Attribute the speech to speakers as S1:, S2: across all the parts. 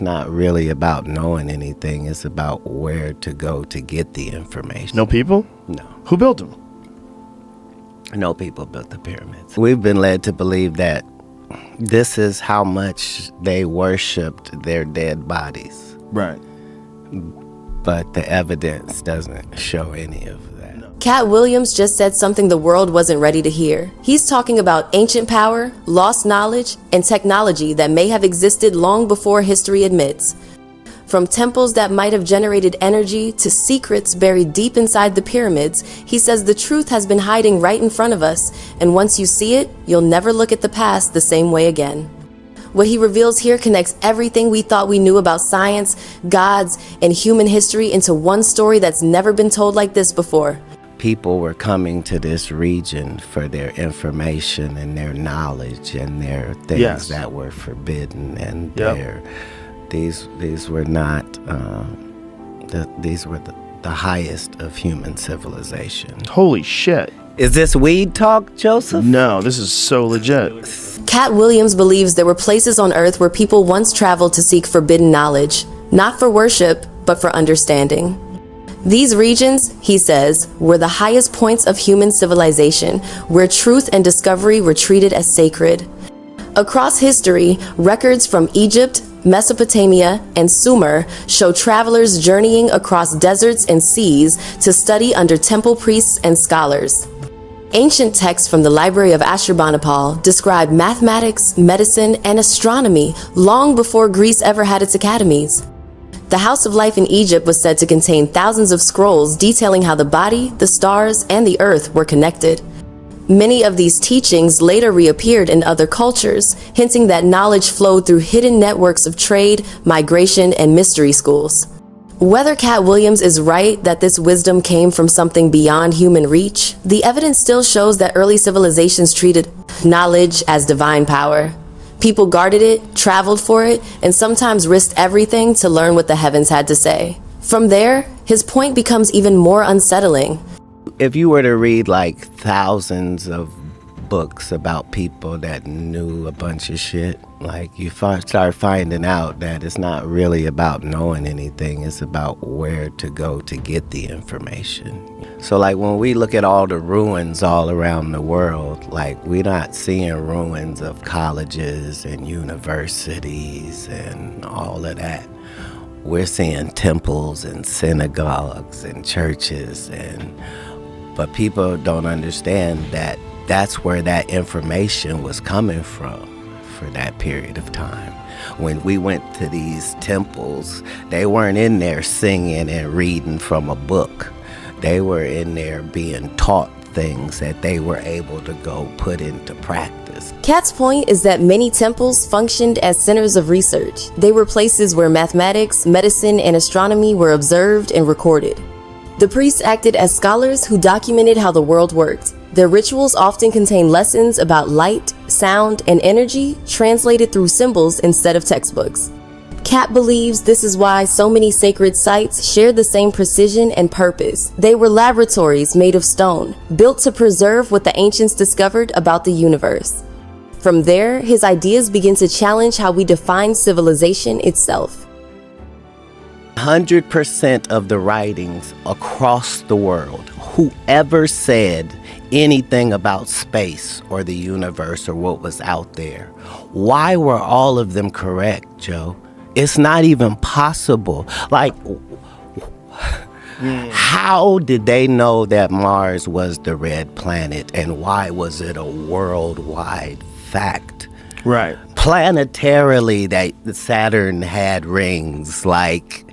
S1: not really about knowing anything. It's about where to go to get the information.
S2: No people?
S1: No.
S2: Who built them?
S1: No people built the pyramids. We've been led to believe that this is how much they worshipped their dead bodies.
S2: Right.
S1: But the evidence doesn't show any of that.
S3: Katt Williams just said something the world wasn't ready to hear. He's talking about ancient power, lost knowledge, and technology that may have existed long before history admits. From temples that might have generated energy to secrets buried deep inside the pyramids, he says the truth has been hiding right in front of us, and once you see it, you'll never look at the past the same way again. What he reveals here connects everything we thought we knew about science, gods, and human history into one story that's never been told like this before.
S1: People were coming to this region for their information and their knowledge and their things that were forbidden, and these were not these were the highest of human civilization.
S2: Holy shit.
S1: Is this weed talk, Joseph?
S2: No, this is so legit.
S3: Katt Williams believes there were places on Earth where people once traveled to seek forbidden knowledge, not for worship, but for understanding. These regions, he says, were the highest points of human civilization, where truth and discovery were treated as sacred. Across history, records from Egypt, Mesopotamia, and Sumer show travelers journeying across deserts and seas to study under temple priests and scholars. Ancient texts from the Library of Ashurbanipal describe mathematics, medicine, and astronomy long before Greece ever had its academies. The House of Life in Egypt was said to contain thousands of scrolls detailing how the body, the stars, and the earth were connected. Many of these teachings later reappeared in other cultures, hinting that knowledge flowed through hidden networks of trade, migration, and mystery schools. Whether Katt Williams is right that this wisdom came from something beyond human reach, the evidence still shows that early civilizations treated knowledge as divine power. People guarded it, traveled for it, and sometimes risked everything to learn what the heavens had to say. From there, his point becomes even more unsettling.
S1: If you were to read like thousands of books about people that knew a bunch of shit, like you start finding out that it's not really about knowing anything, it's about where to go to get the information. So like when we look at all the ruins all around the world, like we're not seeing ruins of colleges and universities and all of that. We're seeing temples and synagogues and churches, but people don't understand that that's where that information was coming from for that period of time. When we went to these temples, they weren't in there singing and reading from a book. They were in there being taught things that they were able to go put into practice.
S3: Katt's point is that many temples functioned as centers of research. They were places where mathematics, medicine, and astronomy were observed and recorded. The priests acted as scholars who documented how the world worked. Their rituals often contain lessons about light, sound, and energy translated through symbols instead of textbooks. Katt believes this is why so many sacred sites share the same precision and purpose. They were laboratories made of stone, built to preserve what the ancients discovered about the universe. From there, his ideas begin to challenge how we define civilization itself.
S1: 100% of the writings across the world, whoever said anything about space or the universe or what was out there, why were all of them correct, Joe? It's not even possible. Like, how did they know that Mars was the red planet, and why was it a worldwide fact?
S2: Right.
S1: Planetarily, that Saturn had rings, like,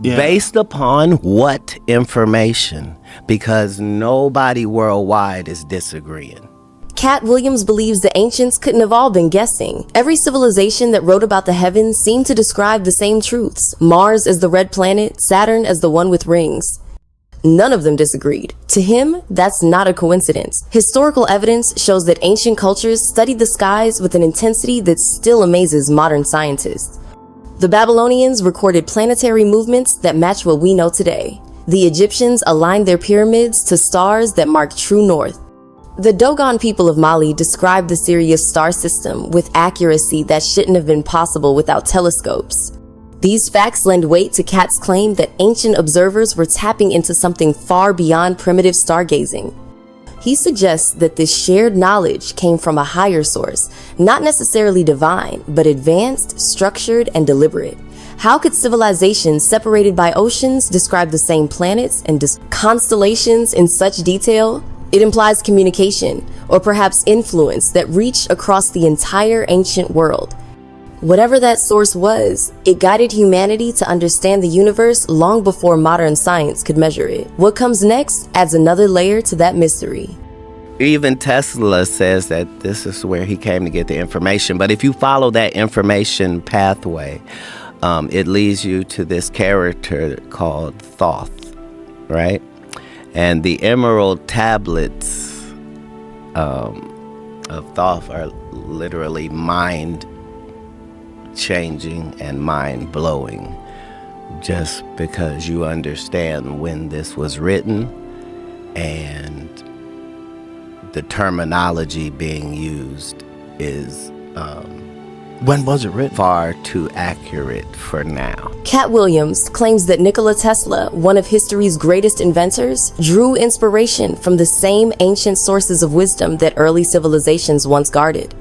S1: based upon what information? Because nobody worldwide is disagreeing.
S3: Katt Williams believes the ancients couldn't have all been guessing. Every civilization that wrote about the heavens seemed to describe the same truths. Mars as the red planet, Saturn as the one with rings. None of them disagreed. To him, that's not a coincidence. Historical evidence shows that ancient cultures studied the skies with an intensity that still amazes modern scientists. The Babylonians recorded planetary movements that match what we know today. The Egyptians aligned their pyramids to stars that mark true north. The Dogon people of Mali described the Sirius star system with accuracy that shouldn't have been possible without telescopes. These facts lend weight to Katt's claim that ancient observers were tapping into something far beyond primitive stargazing. He suggests that this shared knowledge came from a higher source, not necessarily divine, but advanced, structured, and deliberate. How could civilizations separated by oceans describe the same planets and constellations in such detail? It implies communication, or perhaps influence that reached across the entire ancient world. Whatever that source was, it guided humanity to understand the universe long before modern science could measure it. What comes next adds another layer to that mystery.
S1: Even Tesla says that this is where he came to get the information. But if you follow that information pathway, it leads you to this character called Thoth, right? And the emerald tablets of Thoth are literally mind-changing and mind-blowing, just because you understand when this was written and the terminology being used is
S2: When was it written?
S1: far too accurate for now.
S3: Katt Williams claims that Nikola Tesla, one of history's greatest inventors, drew inspiration from the same ancient sources of wisdom that early civilizations once guarded.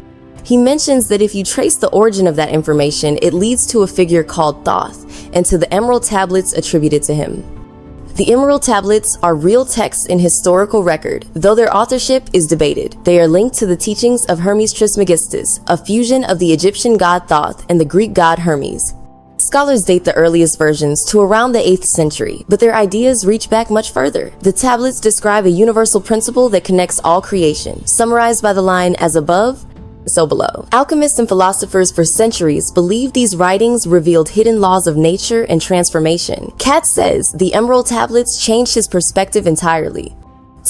S3: He mentions that if you trace the origin of that information, it leads to a figure called Thoth and to the emerald tablets attributed to him. The emerald tablets are real texts in historical record, though their authorship is debated. They are linked to the teachings of Hermes Trismegistus, a fusion of the Egyptian god Thoth and the Greek god Hermes. Scholars date the earliest versions to around the 8th century, but their ideas reach back much further. The tablets describe a universal principle that connects all creation, summarized by the line, "As above, so below." Alchemists and philosophers for centuries believed these writings revealed hidden laws of nature and transformation. Katt says the emerald tablets changed his perspective entirely.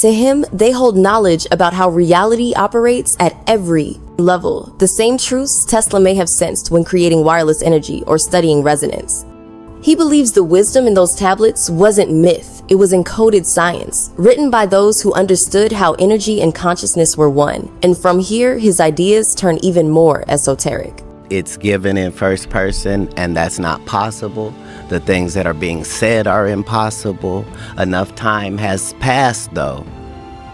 S3: To him, they hold knowledge about how reality operates at every level, the same truths Tesla may have sensed when creating wireless energy or studying resonance. He believes the wisdom in those tablets wasn't myth, it was encoded science, written by those who understood how energy and consciousness were one. And from here, his ideas turn even more esoteric.
S1: It's given in first person, and that's not possible. The things that are being said are impossible. Enough time has passed, though,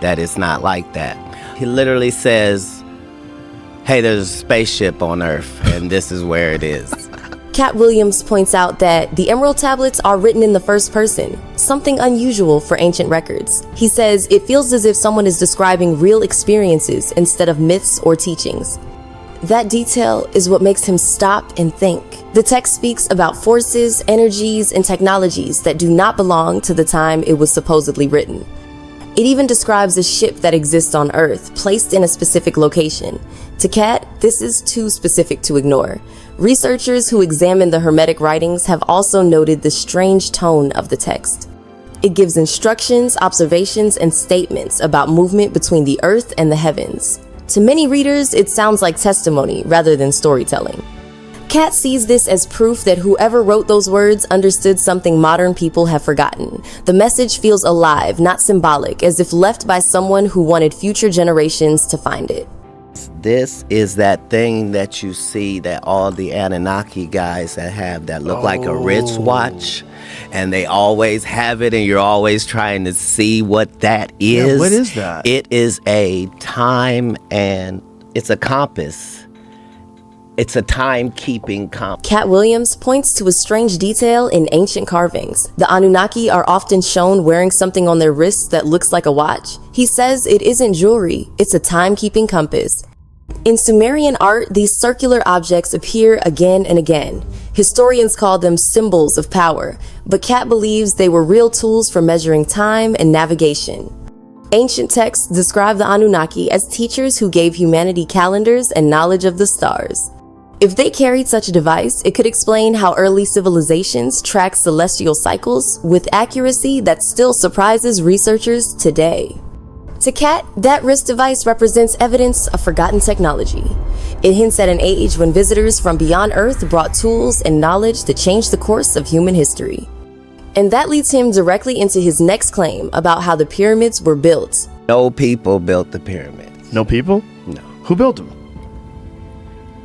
S1: that it's not like that. He literally says, hey, there's a spaceship on Earth, and this is where it is.
S3: Katt Williams points out that the emerald tablets are written in the first person, something unusual for ancient records. He says it feels as if someone is describing real experiences instead of myths or teachings. That detail is what makes him stop and think. The text speaks about forces, energies, and technologies that do not belong to the time it was supposedly written. It even describes a ship that exists on Earth, placed in a specific location. To Katt, this is too specific to ignore. Researchers who examine the Hermetic writings have also noted the strange tone of the text. It gives instructions, observations, and statements about movement between the Earth and the heavens. To many readers, it sounds like testimony rather than storytelling. Katt sees this as proof that whoever wrote those words understood something modern people have forgotten. The message feels alive, not symbolic, as if left by someone who wanted future generations to find it.
S1: This is that thing that you see that all the Anunnaki guys that have that look like a wristwatch, and they always have it, and you're always trying to see what that is.
S2: Yeah, what is that?
S1: It is a time, and it's a compass. It's a time-keeping compass.
S3: Katt Williams points to a strange detail in ancient carvings. The Anunnaki are often shown wearing something on their wrists that looks like a watch. He says it isn't jewelry, it's a time-keeping compass. In Sumerian art, these circular objects appear again and again. Historians call them symbols of power, but Katt believes they were real tools for measuring time and navigation. Ancient texts describe the Anunnaki as teachers who gave humanity calendars and knowledge of the stars. If they carried such a device, it could explain how early civilizations tracked celestial cycles with accuracy that still surprises researchers today. To Katt, that wrist device represents evidence of forgotten technology. It hints at an age when visitors from beyond Earth brought tools and knowledge to change the course of human history. And that leads him directly into his next claim about how the pyramids were built.
S1: No people built the pyramids.
S2: No people?
S1: No.
S2: Who built them?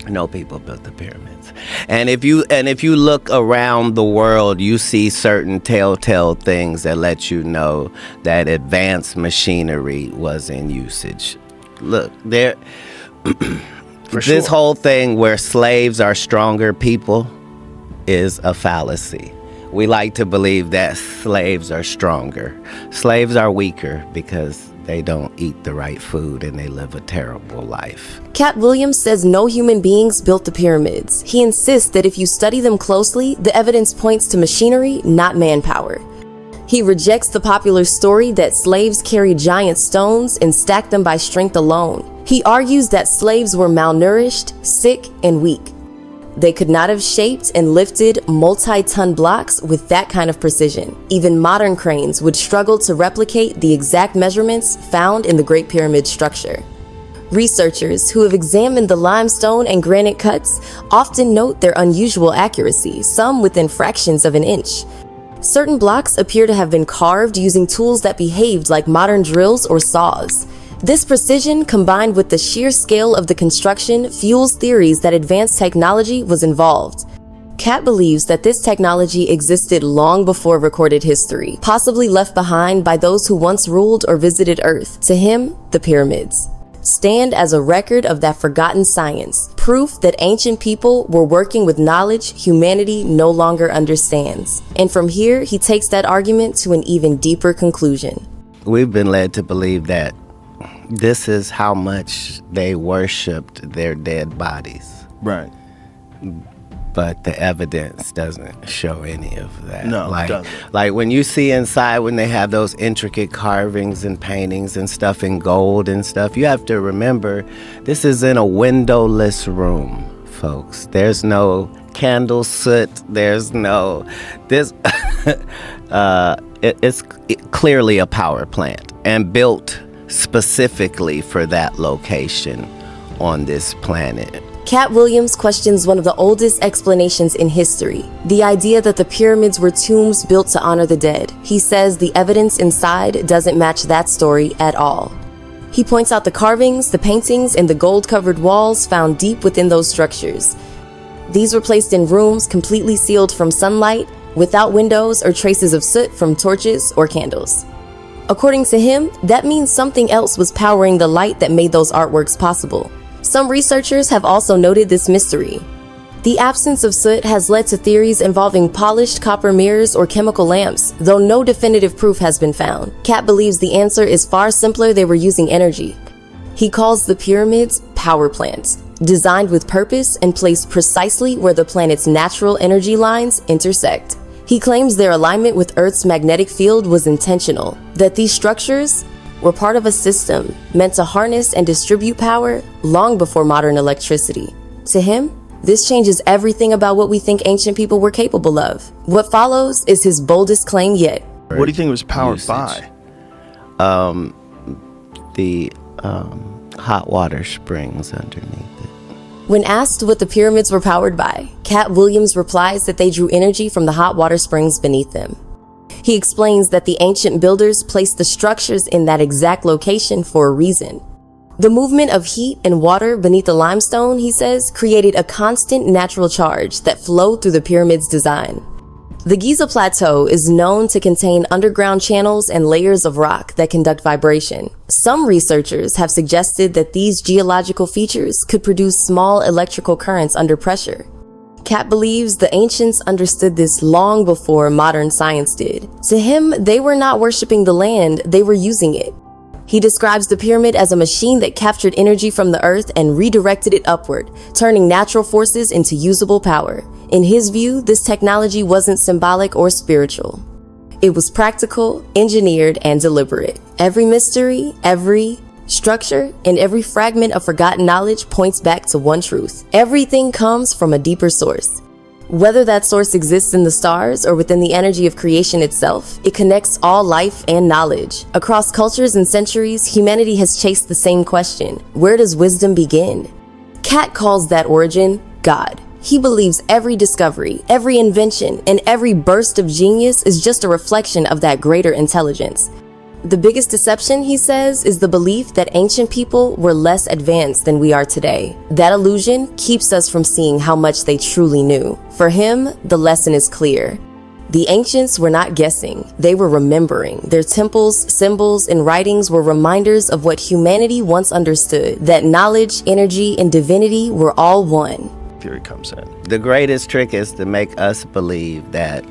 S1: No people built the pyramids. And if you look around the world, you see certain telltale things that let you know that advanced machinery was in usage. Look, there this whole thing where slaves are stronger people is a fallacy. We like to believe that slaves are stronger. Slaves are weaker because they don't eat the right food and they live a terrible life.
S3: Katt Williams says no human beings built the pyramids. He insists that if you study them closely, the evidence points to machinery, not manpower. He rejects the popular story that slaves carried giant stones and stacked them by strength alone. He argues that slaves were malnourished, sick, and weak. They could not have shaped and lifted multi-ton blocks with that kind of precision. Even modern cranes would struggle to replicate the exact measurements found in the Great Pyramid structure. Researchers who have examined the limestone and granite cuts often note their unusual accuracy, some within fractions of an inch. Certain blocks appear to have been carved using tools that behaved like modern drills or saws. This precision, combined with the sheer scale of the construction, fuels theories that advanced technology was involved. Katt believes that this technology existed long before recorded history, possibly left behind by those who once ruled or visited Earth. To him, the pyramids stand as a record of that forgotten science, proof that ancient people were working with knowledge humanity no longer understands. And from here, he takes that argument to an even deeper conclusion.
S1: We've been led to believe that this is how much they worshipped their dead bodies.
S2: Right.
S1: But the evidence doesn't show any of that.
S2: No, it doesn't.
S1: Like when you see inside, when they have those intricate carvings and paintings and stuff in gold and stuff, you have to remember this is in a windowless room, folks. There's no candle soot. There's no it's clearly a power plant and built specifically for that location on this planet.
S3: Katt Williams questions one of the oldest explanations in history, the idea that the pyramids were tombs built to honor the dead. He says the evidence inside doesn't match that story at all. He points out the carvings, the paintings, and the gold-covered walls found deep within those structures. These were placed in rooms completely sealed from sunlight, without windows or traces of soot from torches or candles. According to him, that means something else was powering the light that made those artworks possible. Some researchers have also noted this mystery. The absence of soot has led to theories involving polished copper mirrors or chemical lamps, though no definitive proof has been found. Katt believes the answer is far simpler: they were using energy. He calls the pyramids power plants, designed with purpose and placed precisely where the planet's natural energy lines intersect. He claims their alignment with Earth's magnetic field was intentional, that these structures were part of a system meant to harness and distribute power long before modern electricity. To him, this changes everything about what we think ancient people were capable of. What follows is his boldest claim yet.
S2: What do you think it was powered by?
S1: The hot water springs underneath it.
S3: When asked what the pyramids were powered by, Katt Williams replies that they drew energy from the hot water springs beneath them. He explains that the ancient builders placed the structures in that exact location for a reason. The movement of heat and water beneath the limestone, he says, created a constant natural charge that flowed through the pyramid's design. The Giza Plateau is known to contain underground channels and layers of rock that conduct vibration. Some researchers have suggested that these geological features could produce small electrical currents under pressure. Katt believes the ancients understood this long before modern science did. To him, they were not worshiping the land, they were using it. He describes the pyramid as a machine that captured energy from the earth and redirected it upward, turning natural forces into usable power. In his view, this technology wasn't symbolic or spiritual. It was practical, engineered, and deliberate. Every mystery, every structure, and every fragment of forgotten knowledge points back to one truth. Everything comes from a deeper source. Whether that source exists in the stars or within the energy of creation itself, it connects all life and knowledge. Across cultures and centuries, humanity has chased the same question: where does wisdom begin? Katt calls that origin God. He believes every discovery, every invention, and every burst of genius is just a reflection of that greater intelligence. The biggest deception, he says, is the belief that ancient people were less advanced than we are today. That illusion keeps us from seeing how much they truly knew. For him, the lesson is clear. The ancients were not guessing, they were remembering. Their temples, symbols, and writings were reminders of what humanity once understood, that knowledge, energy, and divinity were all one.
S2: Theory comes in.
S1: The greatest trick is to make us believe that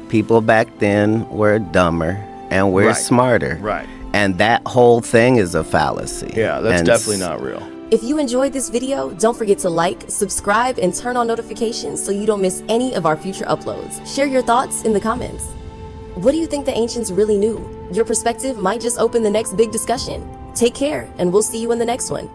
S1: people back then were dumber and we're smarter.
S2: Right.
S1: And that whole thing is a fallacy.
S2: Yeah, that's
S1: And
S2: definitely not real.
S3: If you enjoyed this video, don't forget to like, subscribe, and turn on notifications so you don't miss any of our future uploads. Share your thoughts in the comments. What do you think the ancients really knew? Your perspective might just open the next big discussion. Take care, and we'll see you in the next one.